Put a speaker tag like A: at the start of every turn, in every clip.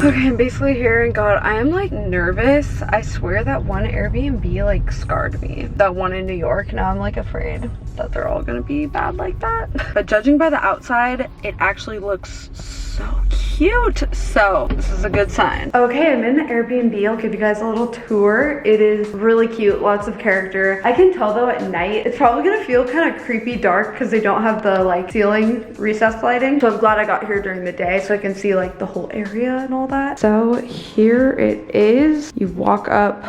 A: Okay, I'm basically here, and God, I am like nervous. I swear that one Airbnb like scarred me. That one in New York, now I'm like afraid that they're all gonna be bad like that. But judging by the outside, it actually looks so cute. So this is a good sign. Okay, I'm in the Airbnb. I'll give you guys a little tour. It is really cute, lots of character. I can tell though at night, it's probably gonna feel kind of creepy dark because they don't have the like ceiling recessed lighting. So I'm glad I got here during the day so I can see like the whole area and all that. So here it is. You walk up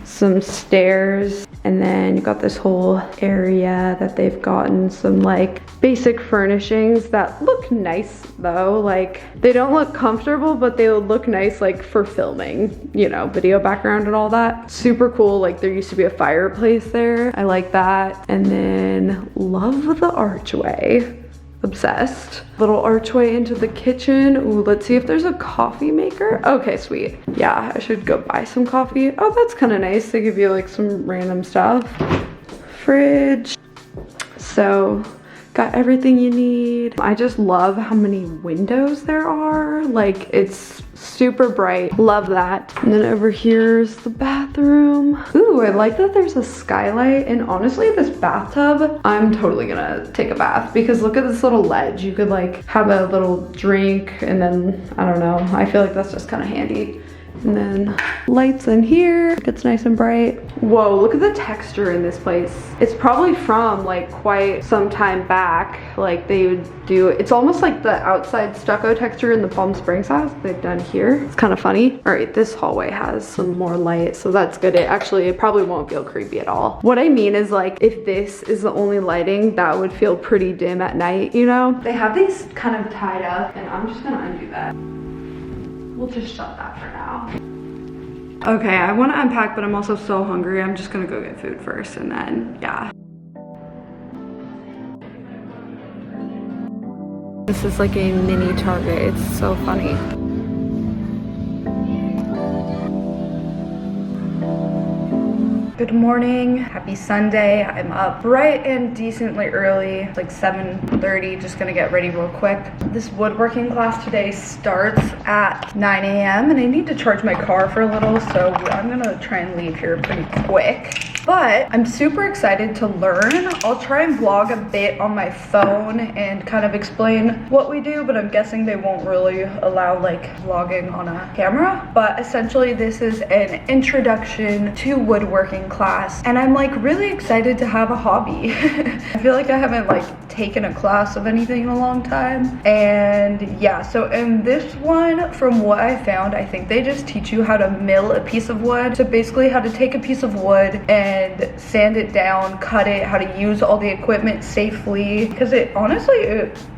A: some stairs and then you got this whole area that they've gotten some like basic furnishings that look nice though. Like they don't look comfortable, but they would look nice like for filming, you know, video background and all that. Super cool. Like there used to be a fireplace there. I like that. And then love the archway. Obsessed. Little archway into the kitchen. Ooh, let's see if there's a coffee maker. Okay, sweet. Yeah, I should go buy some coffee. Oh, that's kind of nice. They give you like some random stuff. Fridge. So got everything you need. I just love how many windows there are. Like it's super bright. Love that. And then over here's the bathroom. Ooh, I like that there's a skylight. And honestly, this bathtub, I'm totally gonna take a bath because look at this little ledge. You could like have a little drink and then, I don't know. I feel like that's just kind of handy. And then lights in here, it gets nice and bright. Whoa, look at the texture in this place. It's probably from like quite some time back. Like they would do, it's almost like the outside stucco texture in the Palm Springs house they've done here. It's kind of funny. All right, this hallway has some more light, so that's good. It probably won't feel creepy at all. What I mean is like, if this is the only lighting, that would feel pretty dim at night, you know? They have these kind of tied up and I'm just gonna undo that. We'll just shut that for now. Okay, I want to unpack, but I'm also so hungry. I'm just gonna go get food first and then, yeah. This is like a mini Target. It's so funny. Good morning, happy Sunday. I'm up bright and decently early, it's like 7:30, just gonna get ready real quick. This woodworking class today starts at 9 a.m. and I need to charge my car for a little, so I'm gonna try and leave here pretty quick. But I'm super excited to learn. I'll try and vlog a bit on my phone and kind of explain what we do, but I'm guessing they won't really allow like vlogging on a camera. But essentially this is an introduction to woodworking class and I'm like really excited to have a hobby. I feel like I haven't like taken a class of anything in a long time. And yeah, so in this one, from what I found, I think they just teach you how to mill a piece of wood. So basically how to take a piece of wood and sand it down, cut it, how to use all the equipment safely, because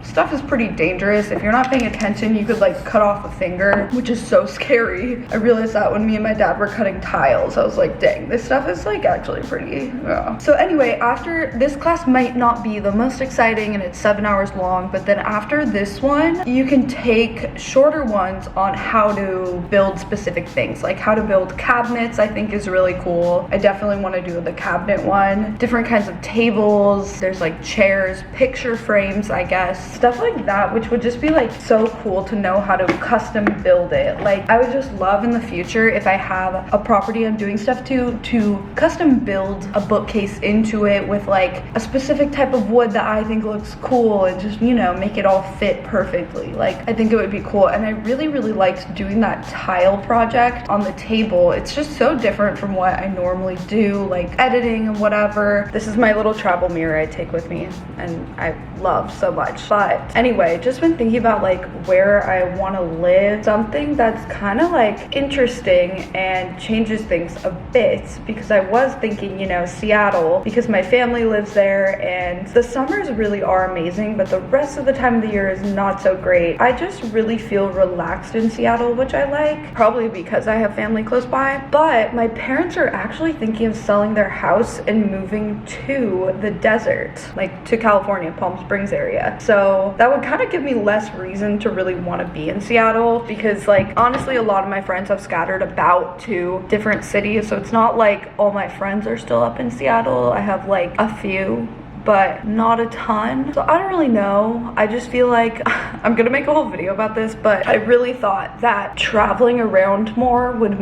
A: stuff is pretty dangerous. If you're not paying attention, you could like cut off a finger, which is so scary. I realized that when me and my dad were cutting tiles. I was like, dang, this stuff is like actually pretty, yeah. So anyway, after this class might not be the most exciting and it's 7 hours long, but then after this one, you can take shorter ones on how to build specific things, like how to build cabinets. I think is really cool. I definitely want to do the cabinet one. Different kinds of tables, there's like chairs, picture frames, I guess, stuff like that, which would just be like so cool to know how to custom build it. Like I would just love in the future if I have a property I'm doing stuff to custom build a bookcase into it with like a specific type of wood that I think looks cool and just, you know, make it all fit perfectly. Like I think it would be cool. And I really liked doing that tile project on the table. It's just so different from what I normally do, like editing and whatever. This is my little travel mirror I take with me and I love so much. But anyway, just been thinking about like where I want to live, something that's kind of like interesting and changes things a bit, because I was thinking, you know, Seattle, because my family lives there and the summers really are amazing, but the rest of the time of the year is not so great. I just really feel relaxed in Seattle, which I like, probably because I have family close by. But my parents are actually thinking of selling their house and moving to the desert, like to California, Palm Springs area. So that would kind of give me less reason to really want to be in Seattle, because like honestly a lot of my friends have scattered about to different cities, so it's not like all my friends are still up in Seattle. I have like a few, but not a ton. So I don't really know. I just feel like I'm gonna make a whole video about this, but I really thought that traveling around more would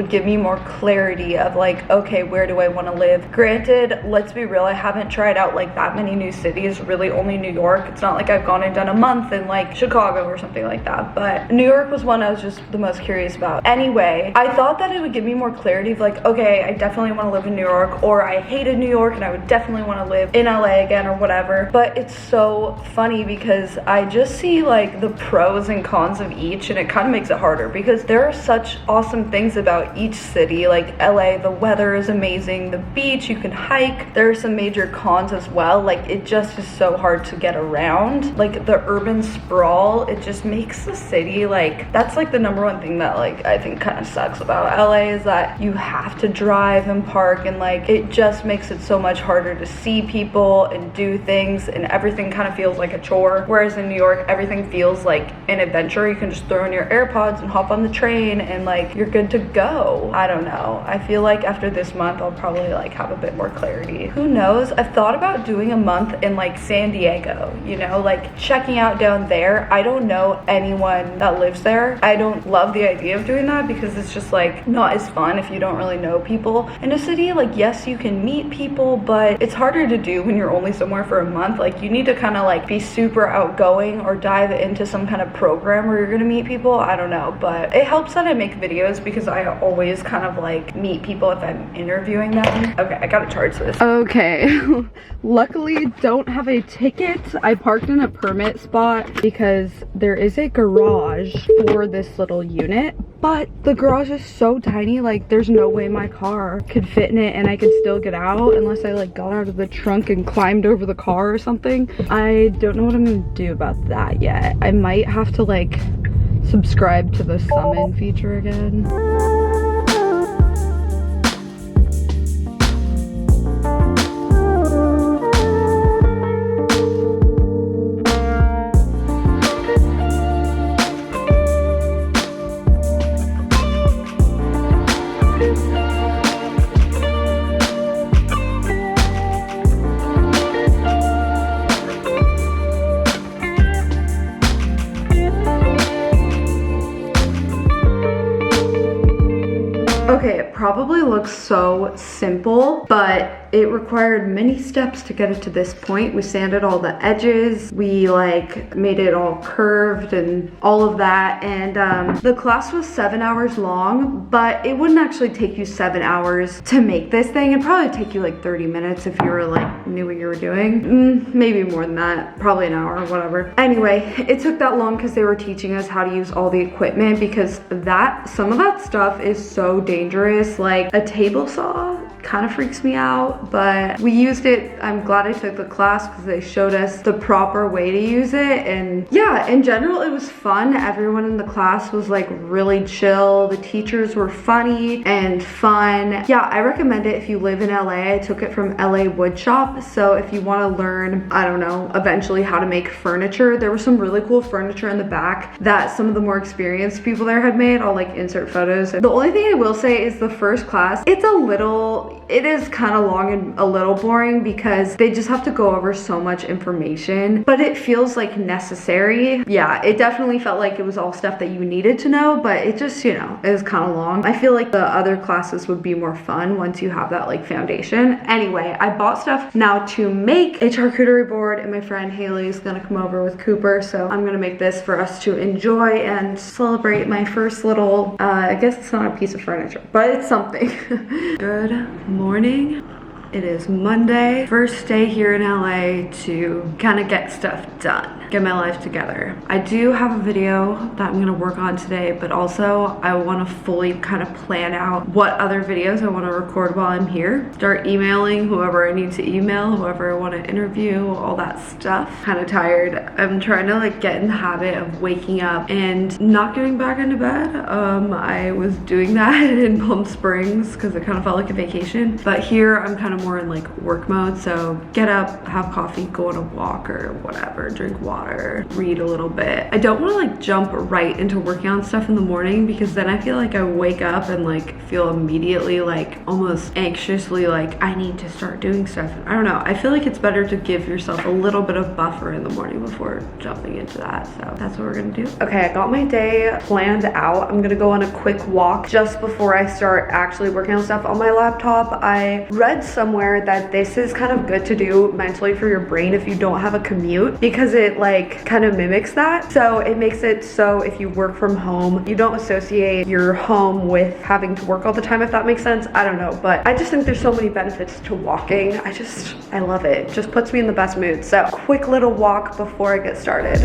A: give me more clarity of like, okay, where do I want to live? Granted, let's be real, I haven't tried out like that many new cities, really only New York. It's not like I've gone and done a month in like Chicago or something like that, but New York was one I was just the most curious about. Anyway, I thought that it would give me more clarity of like, okay, I definitely want to live in New York, or I hated New York and I would definitely want to live in LA again or whatever. But it's so funny because I just see like the pros and cons of each, and it kind of makes it harder because there are such awesome things about each city. Like LA, the weather is amazing, the beach, you can hike. There are some major cons as well, like it just is so hard to get around. Like the urban sprawl, it just makes the city like, that's like the number one thing that like I think kind of sucks about LA is that you have to drive and park, and like it just makes it so much harder to see people and do things, and everything kind of feels like a chore. Whereas in New York, everything feels like an adventure. You can just throw in your AirPods and hop on the train and like you're good to go. I don't know. I feel like after this month I'll probably like have a bit more clarity. Who knows? I've thought about doing a month in like San Diego, you know, like checking out down there. I don't know anyone that lives there. I don't love the idea of doing that because it's just like not as fun if you don't really know people in a city. Like yes, you can meet people, but it's harder to do when you're only somewhere for a month. Like you need to kind of like be super outgoing or dive into some kind of program where you're gonna meet people. I don't know, but it helps that I make videos because I always kind of like meet people if I'm interviewing them. Okay, I gotta charge this. Okay, luckily don't have a ticket. I parked in a permit spot because there is a garage for this little unit, but the garage is so tiny, like there's no way my car could fit in it and I could still get out unless I like got out of the trunk and climbed over the car or something. I don't know what I'm gonna do about that yet. I might have to like subscribe to the summon feature again. Okay, it probably looks so simple, but it required many steps to get it to this point. We sanded all the edges, we like made it all curved and all of that, and the class was 7 hours long, but it wouldn't actually take you 7 hours to make this thing. It'd probably take you like 30 minutes if you were like knew what you were doing. Maybe more than that, probably an hour or whatever. Anyway, it took that long because they were teaching us how to use all the equipment, because some of that stuff is so dangerous. Like a table saw kind of freaks me out, but we used it. I'm glad I took the class because they showed us the proper way to use it. And yeah, in general, it was fun. Everyone in the class was like really chill. The teachers were funny and fun. Yeah, I recommend it if you live in LA. I took it from LA Woodshop. So if you want to learn, I don't know, eventually how to make furniture, there was some really cool furniture in the back that some of the more experienced people there had made. I'll like insert photos. The only thing I will say is the first class, it is kind of long and a little boring because they just have to go over so much information, but it feels like necessary. Yeah, it definitely felt like it was all stuff that you needed to know, but it just, you know, it was kind of long. I feel like the other classes would be more fun once you have that like foundation. Anyway, I bought stuff now to make a charcuterie board, and my friend Haley is gonna come over with Cooper, so I'm gonna make this for us to enjoy and celebrate my first little, I guess it's not a piece of furniture, but it's something. Good morning. It is Monday, first day here in LA to kind of get stuff done, get my life together. I do have a video that I'm gonna work on today, but also I want to fully kind of plan out what other videos I want to record while I'm here. Start emailing whoever I need to email, whoever I want to interview, all that stuff. Kind of tired. I'm trying to like get in the habit of waking up and not getting back into bed. I was doing that in Palm Springs because it kind of felt like a vacation, but here I'm kind of I'm more in like work mode. So get up, have coffee, go on a walk or whatever, drink water, read a little bit. I don't want to like jump right into working on stuff in the morning, because then I feel like I wake up and like feel immediately like almost anxiously like I need to start doing stuff. I don't know. I feel like it's better to give yourself a little bit of buffer in the morning before jumping into that. So that's what we're gonna do. Okay, I got my day planned out. I'm gonna go on a quick walk just before I start actually working on stuff on my laptop. I read somewhere that this is kind of good to do mentally for your brain if you don't have a commute, because it like kind of mimics that. So it makes it so if you work from home, you don't associate your home with having to work all the time, if that makes sense. I don't know, but I just think there's so many benefits to walking. I love it. It just puts me in the best mood. So quick little walk before I get started.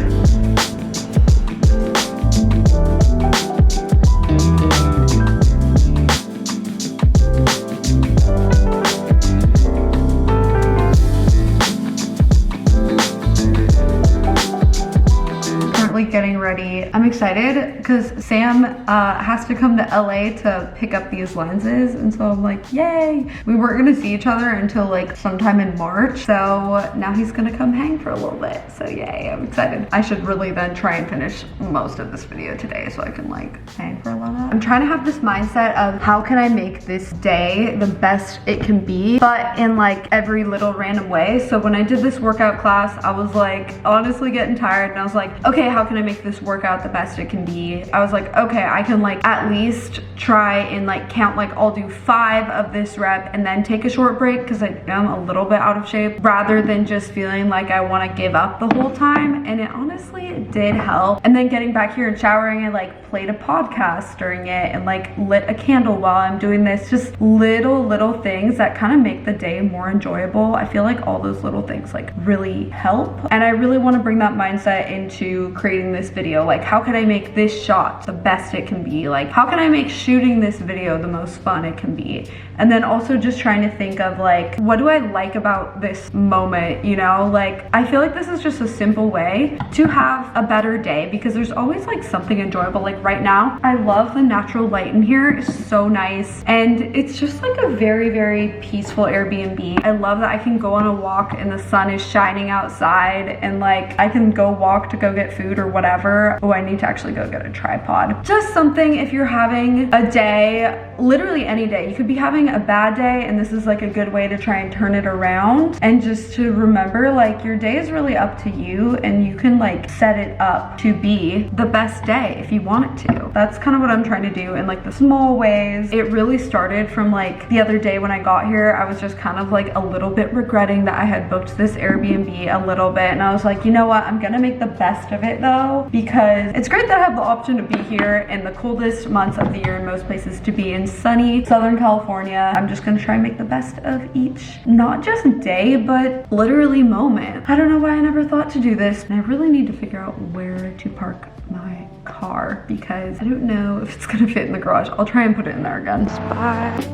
A: Getting ready. I'm excited because Sam has to come to LA to pick up these lenses, and so I'm like, yay. We weren't gonna see each other until like sometime in March, so now he's gonna come hang for a little bit. So yay, I'm excited. I should really then try and finish most of this video today so I can like hang for a little bit. I'm trying to have this mindset of how can I make this day the best it can be, but in like every little random way. So when I did this workout class, I was like honestly getting tired, and I was like, okay, how can I make this workout the best it can be? I was like, okay, I can like at least try and like count, like I'll do 5 of this rep and then take a short break because I am a little bit out of shape, rather than just feeling like I want to give up the whole time. And it honestly did help. And then getting back here and showering, I like played a podcast during it and like lit a candle while I'm doing this. Just little things that kind of make the day more enjoyable. I feel like all those little things like really help, and I really want to bring that mindset into creating this video. Like, how can I make this shot the best it can be? Like, how can I make shooting this video the most fun it can be? And then also just trying to think of like, what do I like about this moment? You know, like I feel like this is just a simple way to have a better day, because there's always like something enjoyable. Like right now, I love the natural light in here. It's so nice, and it's just like a very peaceful Airbnb. I love that I can go on a walk and the sun is shining outside, and like I can go walk to go get food or whatever. Oh, I need to actually go get a tripod. Just something if you're having a day, literally any day. You could be having a bad day, and this is like a good way to try and turn it around, and just to remember like your day is really up to you, and you can like set it up to be the best day if you want it to. That's kind of what I'm trying to do in like the small ways. It really started from like the other day when I got here. I was just kind of like a little bit regretting that I had booked this Airbnb a little bit, and I was like, you know what, I'm gonna make the best of it though, because it's great that I have the option to be here in the coldest months of the year in most places, to be in sunny Southern California. I'm just gonna try and make the best of each, not just day, but literally moment. I don't know why I never thought to do this, and I really need to figure out where to park my car, because I don't know if it's gonna fit in the garage. I'll try and put it in there again. Bye.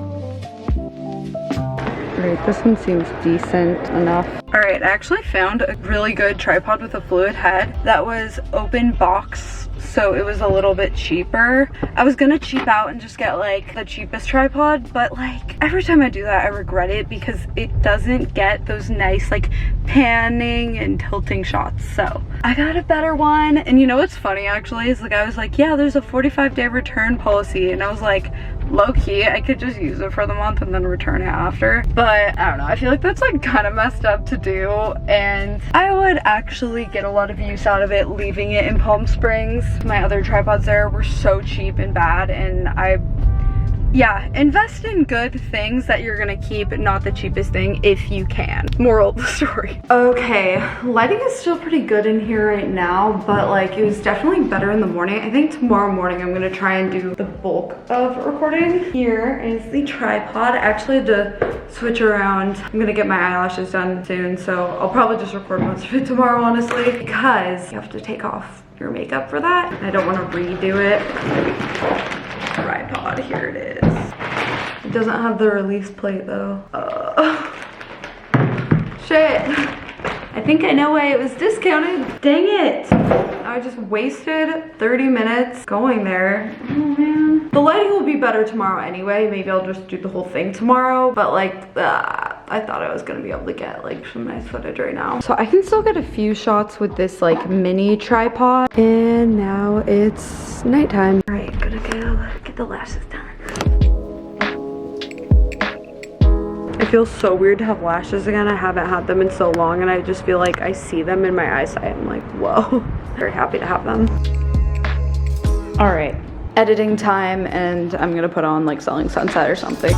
A: Alright, this one seems decent enough. Alright, I actually found a really good tripod with a fluid head that was open box, so it was a little bit cheaper. I was gonna cheap out and just get like the cheapest tripod, but like every time I do that I regret it, because it doesn't get those nice like panning and tilting shots. So I got a better one. And you know what's funny actually is like I was like, yeah, there's a 45-day return policy, and I was like, low-key I could just use it for the month and then return it after. But I don't know, I feel like that's like kind of messed up to do, and I would actually get a lot of use out of it leaving it in Palm Springs. My other tripods there were so cheap and bad, and yeah, invest in good things that you're gonna keep, not the cheapest thing if you can. Moral of the story. Okay, lighting is still pretty good in here right now, but like it was definitely better in the morning. I think tomorrow morning I'm gonna try and do the bulk of recording. Here is the tripod. I actually had to switch around. I'm gonna get my eyelashes done soon, so I'll probably just record most of it tomorrow, honestly, because you have to take off your makeup for that. I don't want to redo it. Tripod, here it is. It doesn't have the release plate though. Shit. I think I know why it was discounted. Dang it. I just wasted 30 minutes going there. Oh man. The lighting will be better tomorrow anyway. Maybe I'll just do the whole thing tomorrow, but like, I thought I was gonna be able to get like some nice footage right now. So I can still get a few shots with this like mini tripod. And now it's nighttime. All right, gonna go get the lashes done. It feels so weird to have lashes again. I haven't had them in so long and I just feel like I see them in my eyesight. I'm like, whoa. Very happy to have them. All right, editing time, and I'm gonna put on like Selling Sunset or something.